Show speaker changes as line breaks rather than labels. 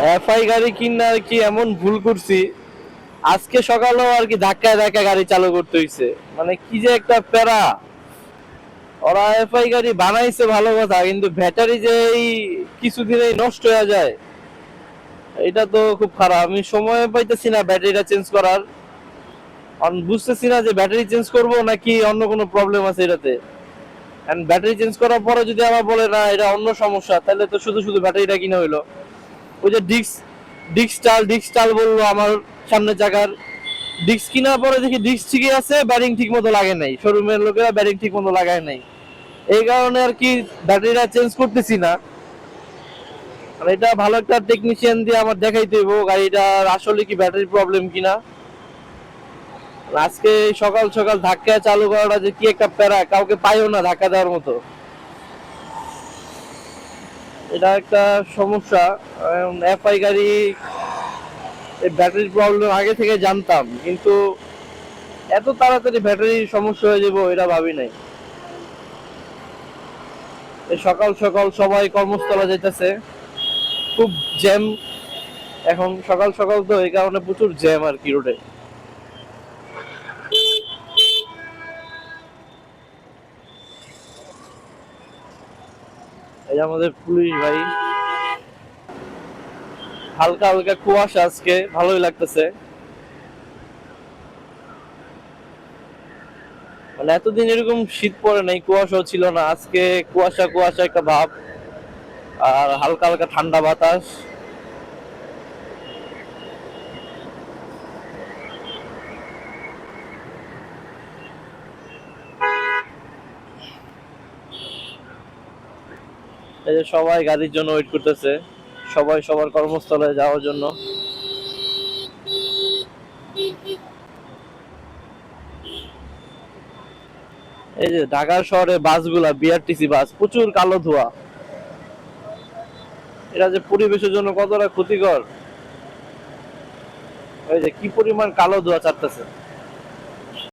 FI গাড়ি কিনা আর কি এমন ভুল করছি, আজকে সকালেও আর কি ধাক্কায় ধাক্কায় গাড়ি চালু করতে হইছে। মানে কি যে একটা প্যারা। ওরা এফআই গাড়ি বানাইছে ভালো কথা, কিন্তু ব্যাটারি যে এই কিছুদিনেই নষ্ট হয়ে যায়, এটা তো খুব খারাপ। আমি সময় পাইতেছি না ব্যাটারিটা চেঞ্জ করার। বুঝতেছি না যে ব্যাটারি চেঞ্জ করব নাকি অন্য কোনো প্রবলেম আছে এটাতে। এন্ড ব্যাটারি চেঞ্জ করার পরে যদি আবার বলে না এটা অন্য সমস্যা, তাহলে তো শুধু শুধু ব্যাটারিটা কিনা হইলো। ওই যে ডিক্স টাল বললো আমার সামনে চাকার। ডিক্স কেনার পরে দেখি ডিক্স ঠিকই আছে, ব্যারিং ঠিক মতো লাগে নাই, শোরুমের লোকেরা ব্যারিং ঠিক মতো লাগায় নাই। এই কারণে আর কি ব্যাটারিটা চেঞ্জ করতেছি না। আর এটা ভালো একটা টেকনিশিয়ান দিয়ে আমার দেখাইতে হইব গাড়িটার আসলে কি ব্যাটারি প্রবলেম কিনা। আজকে সকাল সকাল ধাক্কা চালু করাটা যে কি একটা প্যারা, কাউকে পাইও না ধাক্কা দেওয়ার মতো। এটা একটা সমস্যা। এফআই গাড়ি এই ব্যাটারির প্রবলেম আগে থেকে জানতাম, কিন্তু এত তাড়াতাড়ি ব্যাটারির সমস্যা হয়ে যাবো এটা ভাবি নাই। সকাল সকাল সবাই কর্মস্থলে যাইতেছে, খুব জ্যাম। এখন সকাল সকাল তো এই কারণে প্রচুর জ্যাম আর কি রোডে। এই যে আমাদের পুলিশ ভাই। হালকা হালকা কুয়াশা, আজকে ভালোই লাগতেছে। মানে এতদিন এরকম শীত পড়ে নাই, কুয়াশাও ছিল না, আজকে কুয়াশা কুয়াশা একটা ভাব। আর হালকা হালকা ঠান্ডা বাতাস। এই যে সবাই গাড়ির জন্য ওয়েট করতেছে, সবাই সবার কর্মস্থলে যাওয়ার জন্য। এই যে ঢাকা শহরে বাসগুলা, বিআরটিসি বাস, প্রচুর কালো ধোঁয়া। এটা যে পরিবেশের জন্য কতটা ক্ষতিকর, ওই যে কি পরিমাণ কালো ধোঁয়া ছাড়তেছে।